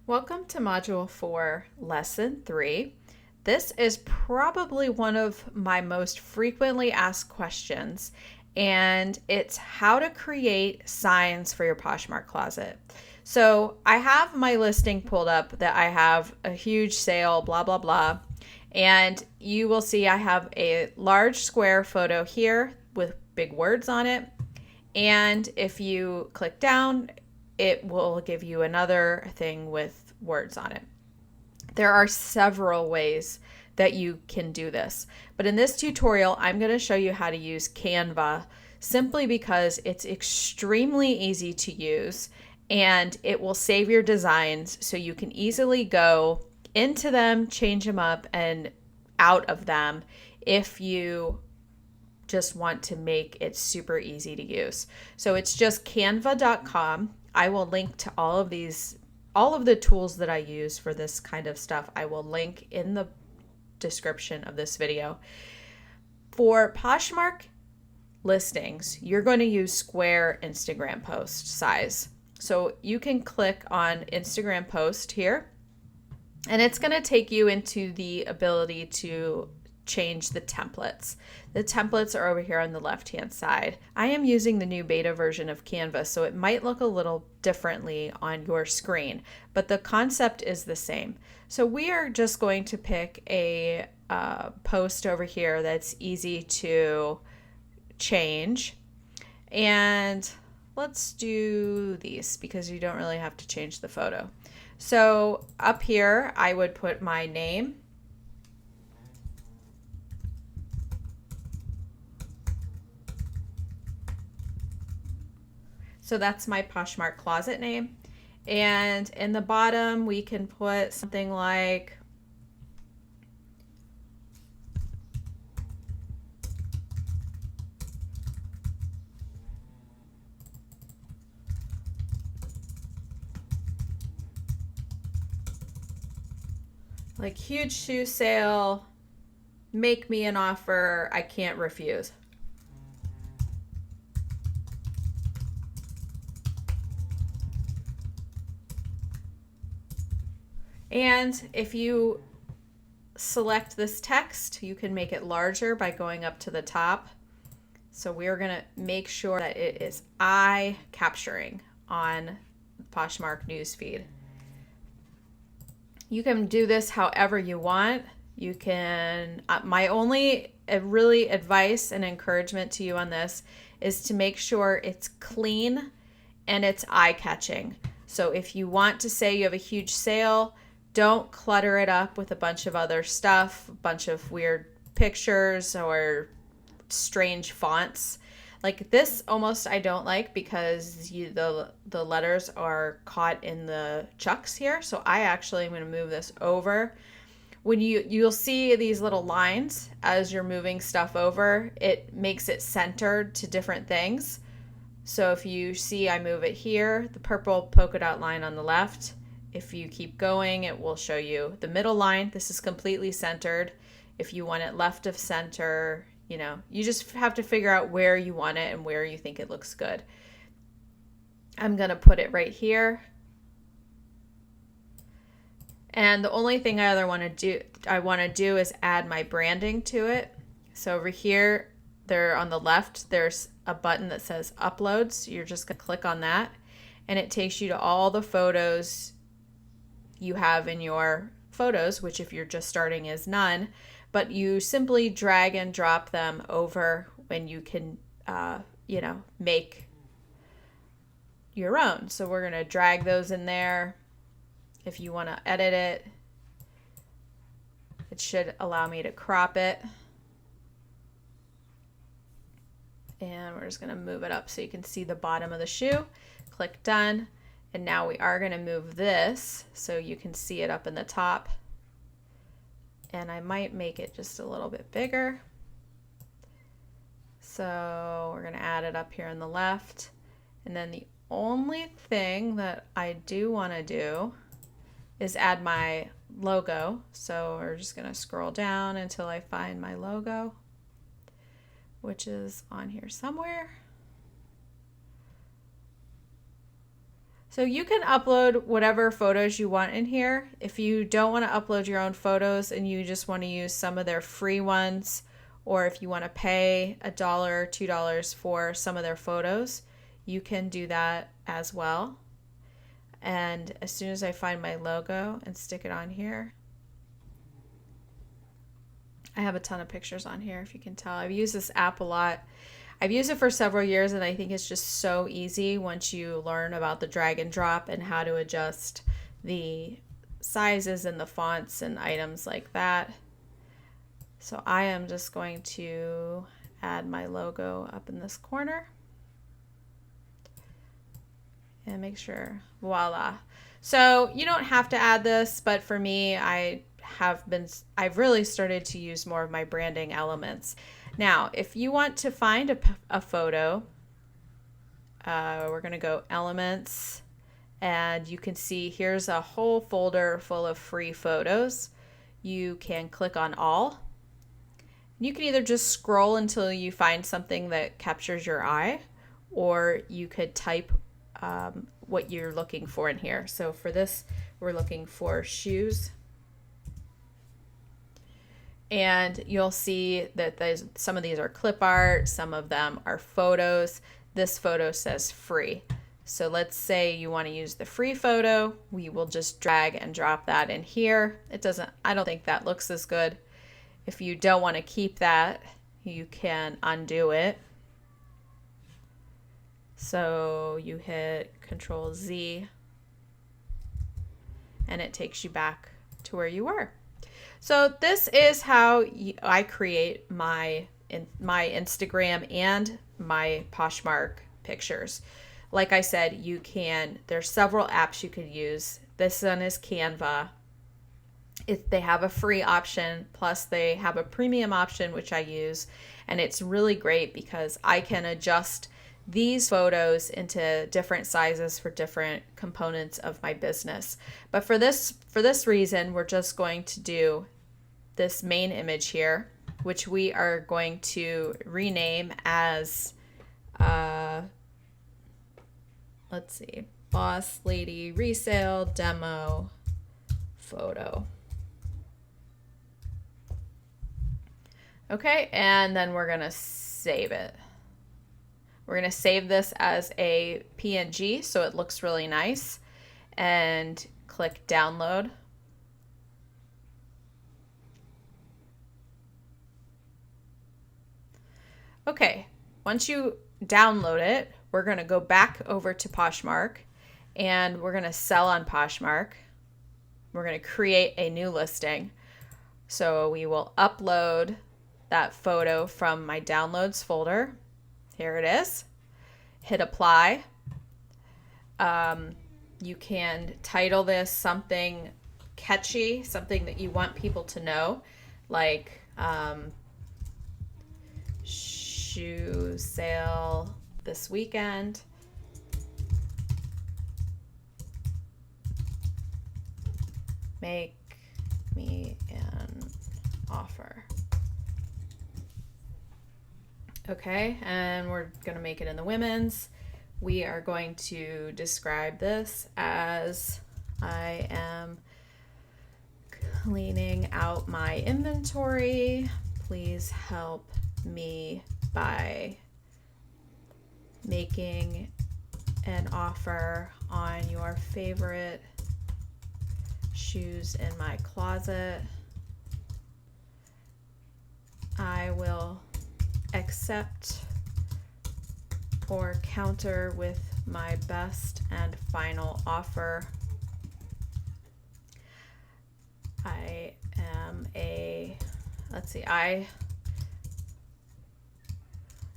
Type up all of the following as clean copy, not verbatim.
Welcome to Module 4, Lesson 3. This is probably one of my most frequently asked questions, and it's how to create signs for your Poshmark closet. So I have my listing pulled up that I have a huge sale, blah, blah, blah. And you will see I have a large square photo here with big words on it. And if you click down, it will give you another thing with words on it. There are several ways that you can do this, but in this tutorial, I'm going to show you how to use Canva simply because it's extremely easy to use and it will save your designs so you can easily go into them, change them up, and out of them if you just want to make it super easy to use. So it's just canva.com. I will link to all of the tools that I use for this kind of stuff. I will link in the description of this video. For Poshmark listings, you're going to use square Instagram post size. So you can click on Instagram post here, and it's going to take you into the ability to change the templates. The templates are over here on the left-hand side. I am using the new beta version of Canva, so it might look a little differently on your screen, but the concept is the same. So we are just going to pick a post over here that's easy to change. And let's do these because you don't really have to change the photo. So up here, I would put my name. So that's my Poshmark closet name. And in the bottom, we can put something like huge shoe sale, make me an offer I can't refuse. And if you select this text, you can make it larger by going up to the top. So we're going to make sure that it is eye capturing on Poshmark newsfeed. You can do this however you want. You can, my only really advice and encouragement to you on this is to make sure it's clean and it's eye-catching. So if you want to say you have a huge sale, don't clutter it up with a bunch of other stuff, a bunch of weird pictures or strange fonts. Like this almost I don't like because the letters are caught in the chucks here. So I actually am going to move this over. When you'll see these little lines as you're moving stuff over, it makes it centered to different things. So if you see I move it here, the purple polka dot line on the left, if you keep going, it will show you the middle line. This is completely centered. If you want it left of center, you just have to figure out where you want it and where you think it looks good. I'm going to put it right here. And the only thing I want to do is add my branding to it. So over here, there on the left, there's a button that says uploads. You're just going to click on that, and it takes you to all the photos you have in your photos, which if you're just starting is none, but you simply drag and drop them over when you can, make your own. So we're going to drag those in there. If you want to edit it, it should allow me to crop it. And we're just going to move it up so you can see the bottom of the shoe. Click done. And now we are going to move this so you can see it up in the top. And I might make it just a little bit bigger. So we're going to add it up here on the left. And then the only thing that I do want to do is add my logo. So we're just going to scroll down until I find my logo, which is on here somewhere. So you can upload whatever photos you want in here. If you don't want to upload your own photos and you just want to use some of their free ones, or if you want to pay $1, $2 for some of their photos, you can do that as well. And as soon as I find my logo and stick it on here, I have a ton of pictures on here, if you can tell. I've used this app a lot. I've used it for several years, and I think it's just so easy once you learn about the drag and drop and how to adjust the sizes and the fonts and items like that. So I am just going to add my logo up in this corner and make sure, voila. So you don't have to add this, but for me, I've really started to use more of my branding elements. Now, if you want to find a photo, we're going to go Elements, and you can see here's a whole folder full of free photos. You can click on All. You can either just scroll until you find something that captures your eye, or you could type what you're looking for in here. So for this, we're looking for shoes. And you'll see that some of these are clip art, some of them are photos. This photo says free. So let's say you want to use the free photo. We will just drag and drop that in here. I don't think that looks as good. If you don't want to keep that, you can undo it. So you hit Control Z and it takes you back to where you were. So this is how I create my Instagram and my Poshmark pictures. Like I said, there's several apps you could use. This one is Canva. They have a free option, plus they have a premium option, which I use. And it's really great because I can adjust these photos into different sizes for different components of my business. But for this reason, we're just going to do this main image here, which we are going to rename as, let's see, Boss Lady Resale Demo Photo. Okay, and then we're gonna save it. We're going to save this as a PNG so it looks really nice, and click download. Okay, once you download it, we're going to go back over to Poshmark and we're going to sell on Poshmark. We're going to create a new listing. So we will upload that photo from my downloads folder. Here it is. Hit apply. You can title this something catchy, something that you want people to know, like shoe sale this weekend. Make me an offer. Okay, and we're going to make it in the women's. We are going to describe this as I am cleaning out my inventory. Please help me by making an offer on your favorite shoes in my closet. I will accept or counter with my best and final offer. I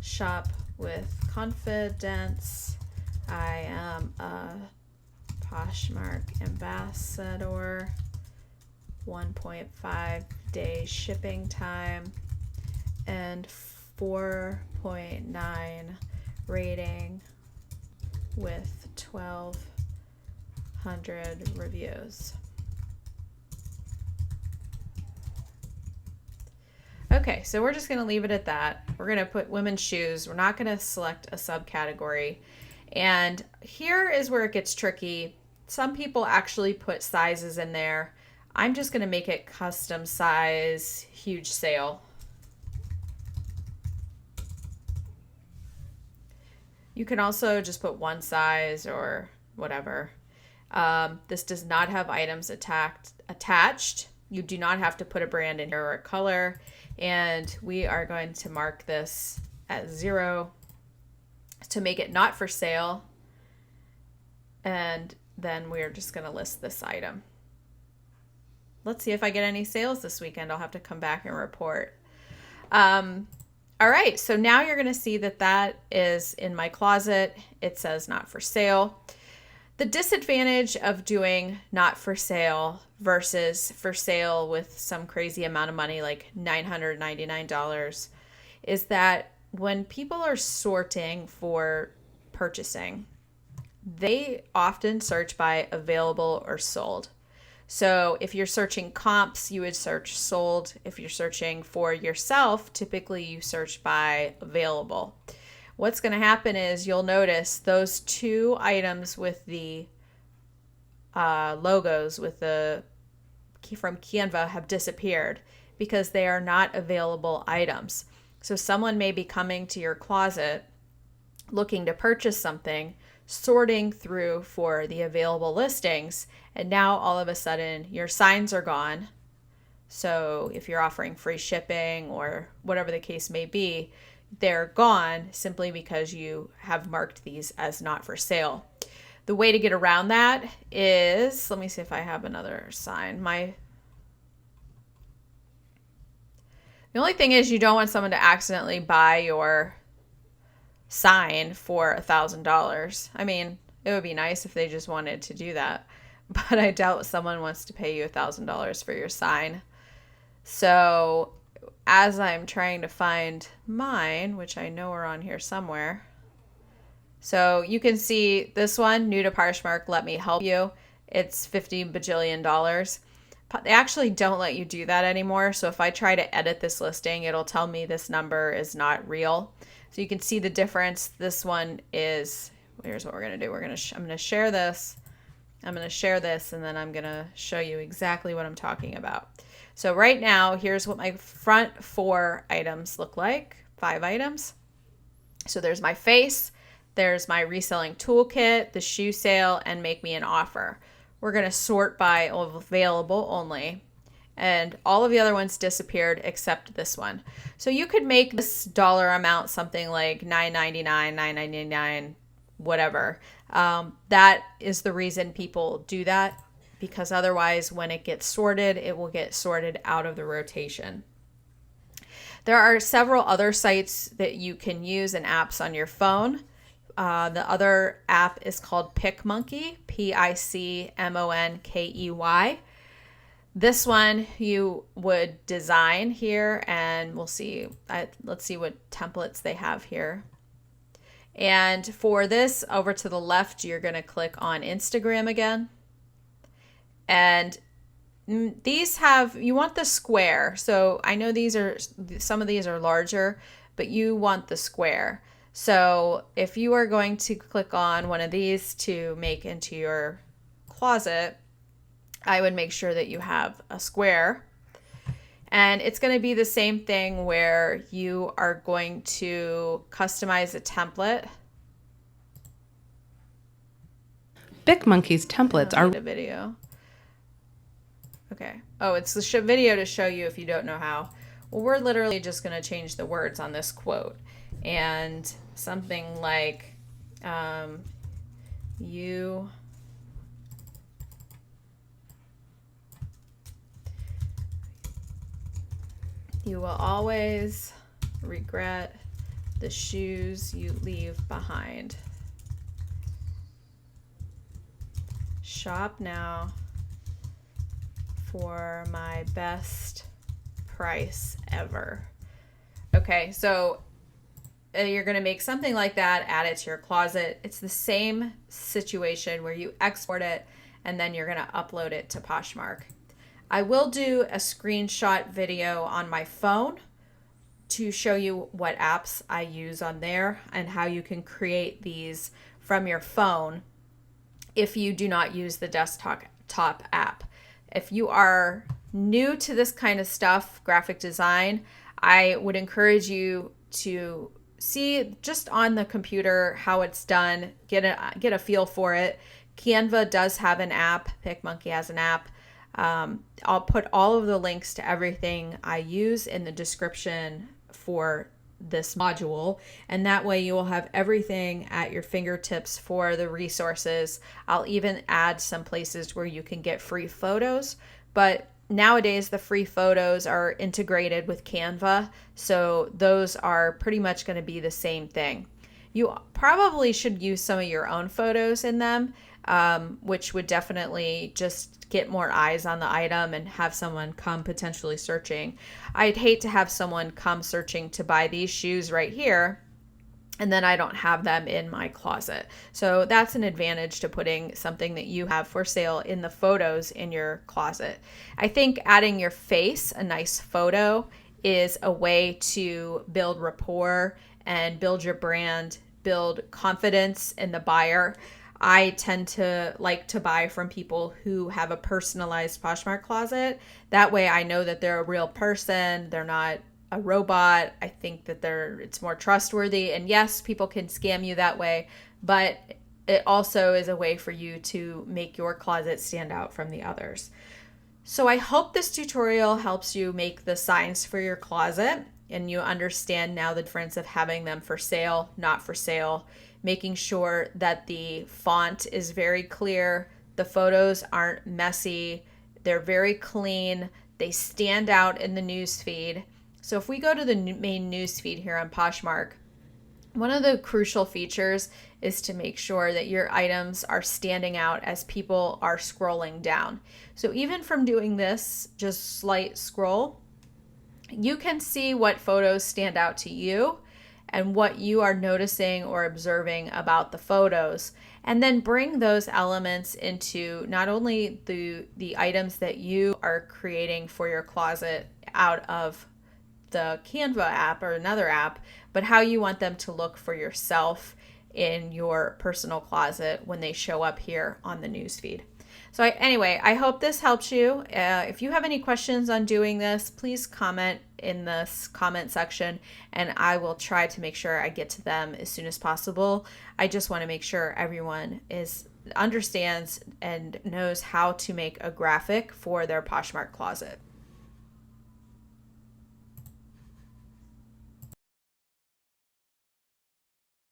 shop with confidence. I am a Poshmark ambassador. 1.5 day shipping time and 4.9 rating with 1,200 reviews. Okay, so we're just going to leave it at that. We're going to put women's shoes. We're not going to select a subcategory. And here is where it gets tricky. Some people actually put sizes in there. I'm just going to make it custom size, huge sale. You can also just put one size or whatever. This does not have items attached. You do not have to put a brand in here or a color. And we are going to mark this at 0 to make it not for sale. And then we're just going to list this item. Let's see if I get any sales this weekend. I'll have to come back and report. All right, so now you're going to see that that is in my closet. It says not for sale. The disadvantage of doing not for sale versus for sale with some crazy amount of money like $999 is that when people are sorting for purchasing, they often search by available or sold. So if you're searching comps, you would search sold. If you're searching for yourself, typically you search by available. What's going to happen is you'll notice those two items with the logos with the from Canva have disappeared because they are not available items. So someone may be coming to your closet looking to purchase something, sorting through for the available listings, and now all of a sudden your signs are gone. So if you're offering free shipping or whatever the case may be, they're gone simply because you have marked these as not for sale. The way to get around that is, let me see if I have another sign. The only thing is you don't want someone to accidentally buy your sign for $1,000. I mean, it would be nice if they just wanted to do that, but I doubt someone wants to pay you $1,000 for your sign. So as I'm trying to find mine, which I know are on here somewhere. So you can see this one, new to Poshmark, let me help you. It's $50 bajillion. They actually don't let you do that anymore. So if I try to edit this listing, it'll tell me this number is not real. So you can see the difference. This one is, here's what we're going to do. I'm going to share this. I'm going to share this, and then I'm going to show you exactly what I'm talking about. So right now, here's what my front 4 items look like. 5 items. So there's my face, there's my reselling toolkit, the shoe sale, and make me an offer. We're going to sort by available only. And all of the other ones disappeared except this one. So you could make this dollar amount something like $9.99, $9.99, whatever. That is the reason people do that, because otherwise when it gets sorted, it will get sorted out of the rotation. There are several other sites that you can use and apps on your phone. The other app is called PicMonkey, PicMonkey. This one you would design here, and we'll see. Let's see what templates they have here. And for this, over to the left, you're going to click on Instagram again. And these have, you want the square. So I know some of these are larger, but you want the square. So if you are going to click on one of these to make into your closet, I would make sure that you have a square. And it's going to be the same thing where you are going to customize a template. PicMonkey's templates are a video. Okay. Oh, it's the video to show you if you don't know how. Well, we're literally just going to change the words on this quote. And something like, you will always regret the shoes you leave behind. Shop now for my best price ever. Okay, so you're going to make something like that, add it to your closet. It's the same situation where you export it and then you're going to upload it to Poshmark. I will do a screenshot video on my phone to show you what apps I use on there and how you can create these from your phone if you do not use the desktop app. If you are new to this kind of stuff, graphic design, I would encourage you to see just on the computer how it's done, get a feel for it. Canva does have an app. PicMonkey has an app. I'll put all of the links to everything I use in the description for this module, and that way you will have everything at your fingertips for the resources. I'll even add some places where you can get free photos, but nowadays the free photos are integrated with Canva, so those are pretty much going to be the same thing. You probably should use some of your own photos in them, which would definitely just get more eyes on the item and have someone come potentially searching. I'd hate to have someone come searching to buy these shoes right here, and then I don't have them in my closet. So that's an advantage to putting something that you have for sale in the photos in your closet. I think adding your face, a nice photo, is a way to build rapport and build your brand, build confidence in the buyer. I tend to like to buy from people who have a personalized Poshmark closet. That way I know that they're a real person. They're not a robot. I think that it's more trustworthy. And yes, people can scam you that way, but it also is a way for you to make your closet stand out from the others. So I hope this tutorial helps you make the signs for your closet and you understand now the difference of having them for sale, not for sale, making sure that the font is very clear, the photos aren't messy, they're very clean, they stand out in the newsfeed. So if we go to the main newsfeed here on Poshmark, one of the crucial features is to make sure that your items are standing out as people are scrolling down. So even from doing this, just slight scroll, you can see what photos stand out to you and what you are noticing or observing about the photos, and then bring those elements into not only the items that you are creating for your closet out of the Canva app or another app, but how you want them to look for yourself in your personal closet when they show up here on the newsfeed. So anyway, I hope this helps you. If you have any questions on doing this, please comment in this comment section and I will try to make sure I get to them as soon as possible. I just want to make sure everyone understands and knows how to make a graphic for their Poshmark closet.